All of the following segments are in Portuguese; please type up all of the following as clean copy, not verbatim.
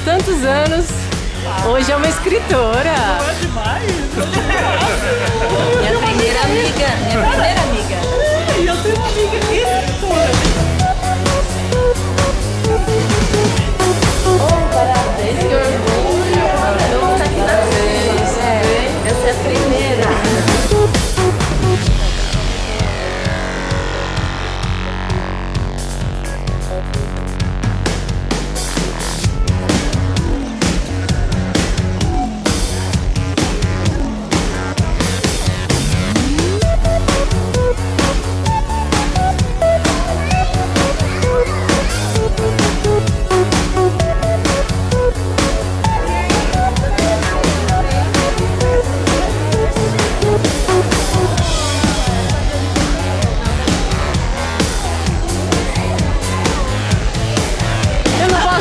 tantos anos, hoje é uma escritora. Não é demais? Minha primeira amiga. E eu tenho uma amiga escritora. Oh, parabéns, que orgulho. Eu tô aqui na frente. Essa é a primeira.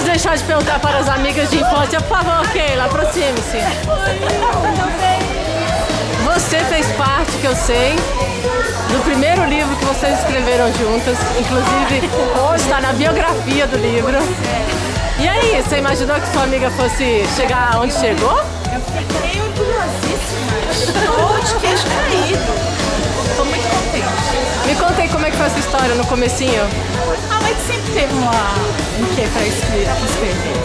Deixar de perguntar para as amigas de infância, por favor, Keila, aproxime-se. Você fez parte, que eu sei, do primeiro livro que vocês escreveram juntas, inclusive está na biografia do livro. E aí, você imaginou que sua amiga fosse chegar onde chegou? Eu fiquei orgulhosíssima. Estou de queixo caído. Estou muito contente. Me conta aí como é que foi essa história no comecinho. A Leite sempre teve um quê para escrever.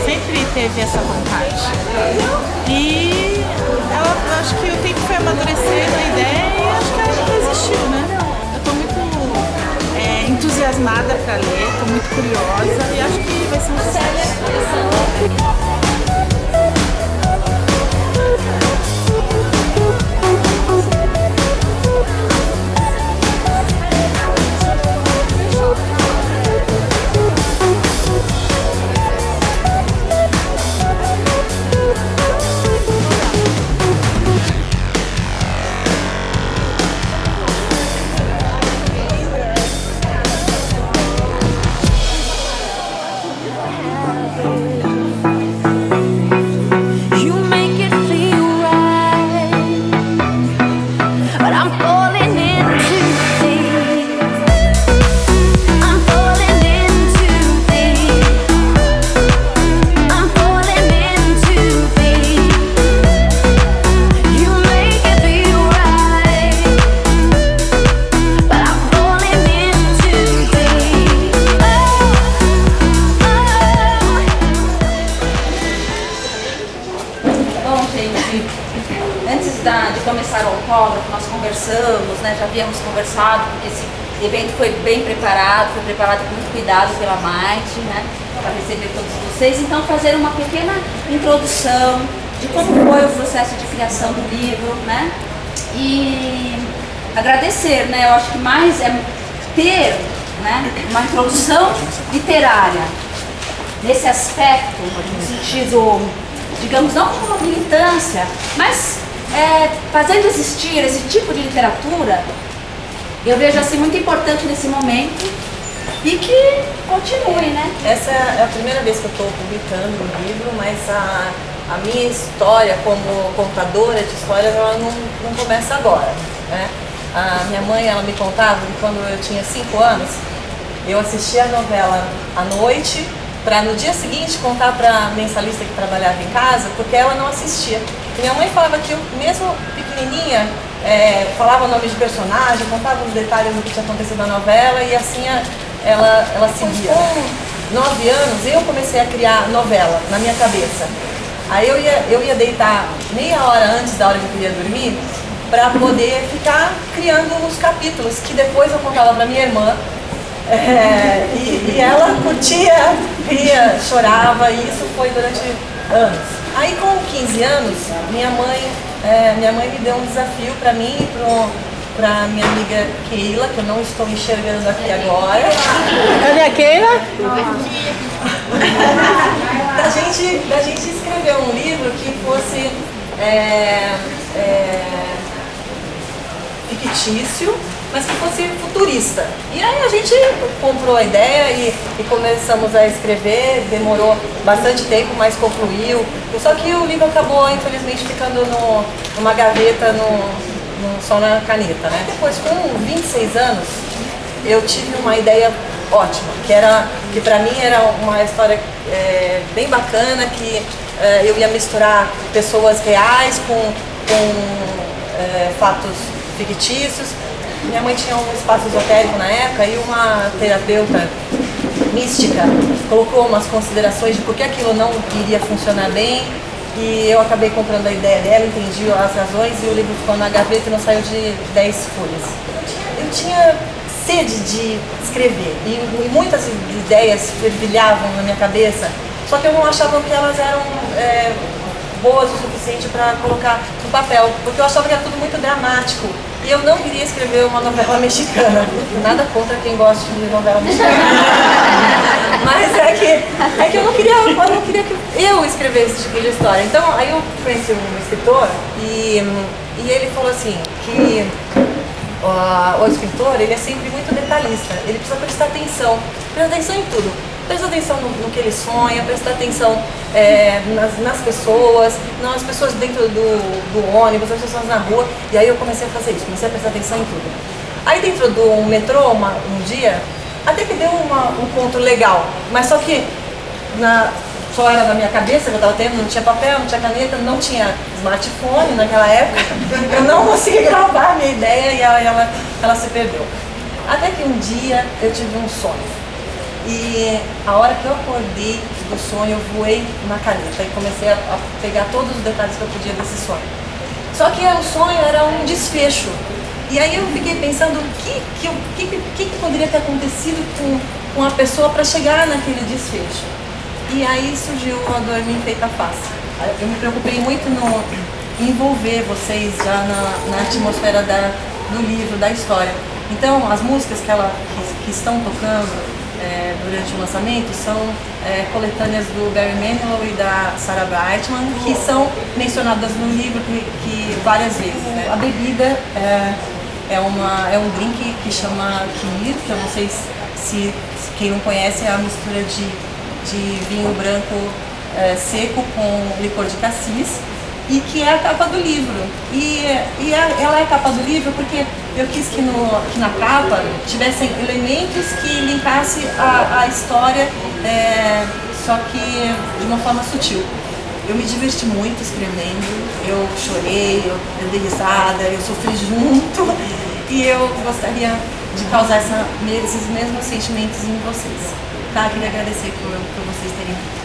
Sempre teve essa vontade. E ela, acho que o tempo foi amadurecendo a ideia e acho que ela não desistiu, né? Eu estou muito entusiasmada para ler, estou muito curiosa e acho que vai ser um sucesso. De começar o autógrafo, nós conversamos, né? Já havíamos conversado, porque esse evento foi bem preparado, foi preparado com muito cuidado pela Maite, né? Para receber todos vocês. Então, fazer uma pequena introdução de como foi o processo de criação do livro, né? E agradecer, né? Eu acho que mais é ter, né, uma introdução literária nesse aspecto, no sentido, digamos, não como uma militância, mas fazendo existir esse tipo de literatura, eu vejo assim muito importante nesse momento e que continue, né? Essa é a primeira vez que eu estou publicando um livro, mas a minha história como contadora de histórias, ela não começa agora, né? A minha mãe, ela me contava que quando eu tinha 5 anos, eu assistia a novela à noite, para no dia seguinte contar para a mensalista que trabalhava em casa, porque ela não assistia. E minha mãe falava que eu, mesmo pequenininha, falava o nome de personagem, contava os detalhes do que tinha acontecido na novela e assim ela seguia. Com 9 anos eu comecei a criar novela na minha cabeça. Aí eu ia deitar meia hora antes da hora que eu queria dormir para poder ficar criando os capítulos que depois eu contava para minha irmã. E ela curtia, ria, chorava, e isso foi durante anos. Aí com 15 anos, minha mãe me deu um desafio para mim e para minha amiga Keila, que eu não estou enxergando aqui agora. Cadê a Keila? Da gente escrever um livro que fosse fictício, mas que fosse futurista. E aí a gente comprou a ideia e começamos a escrever, demorou bastante tempo, mas concluiu. Só que o livro acabou, infelizmente, ficando numa gaveta, só na caneta, né? Depois, com 26 anos, eu tive uma ideia ótima, que pra mim era uma história bem bacana, que eu ia misturar pessoas reais com fatos fictícios. Minha mãe tinha um espaço esotérico na época e uma terapeuta mística colocou umas considerações de por que aquilo não iria funcionar bem, e eu acabei comprando a ideia dela, entendi as razões e o livro ficou na gaveta e não saiu de 10 folhas. Eu tinha sede de escrever e muitas ideias fervilhavam na minha cabeça, só que eu não achava que elas eram boas o suficiente para colocar no papel, porque eu achava que era tudo muito dramático e eu não queria escrever uma novela mexicana. Nada contra quem gosta de novela mexicana, mas é que eu não queria que eu escrevesse esse tipo de história. Então aí eu conheci um escritor e ele falou assim que o escritor, ele é sempre muito detalhista, ele precisa prestar atenção em tudo. Presta atenção no que ele sonha, presta atenção nas pessoas, nas pessoas dentro do ônibus, as pessoas na rua. E aí eu comecei a fazer isso, comecei a prestar atenção em tudo. Aí dentro do metrô, um dia, até que deu um ponto legal, mas só que só era na minha cabeça que eu estava tendo, não tinha papel, não tinha caneta, não tinha smartphone naquela época. Eu não consegui gravar a minha ideia e ela se perdeu. Até que um dia eu tive um sonho. E a hora que eu acordei do sonho, eu voei na caneta e comecei a pegar todos os detalhes que eu podia desse sonho. Só que o sonho era um desfecho. E aí eu fiquei pensando o que poderia ter acontecido com a pessoa para chegar naquele desfecho. E aí surgiu a Dor Me Enfeita a Face. Eu me preocupei muito em envolver vocês já na atmosfera do livro, da história. Então, as músicas que estão tocando durante o lançamento são coletâneas do Barry Manilow e da Sarah Brightman, que são mencionadas no livro que várias vezes. Né? A bebida é um drink que chama Kir, que eu não sei se quem não conhece, é a mistura de vinho branco seco com licor de cassis, e que é a capa do livro. Ela é a capa do livro porque eu quis que na capa tivessem elementos que linkassem a história, só que de uma forma sutil. Eu me diverti muito escrevendo, eu chorei, eu dei risada, eu sofri junto, e eu gostaria de causar esses mesmos sentimentos em vocês. Tá? Queria agradecer por vocês terem vindo.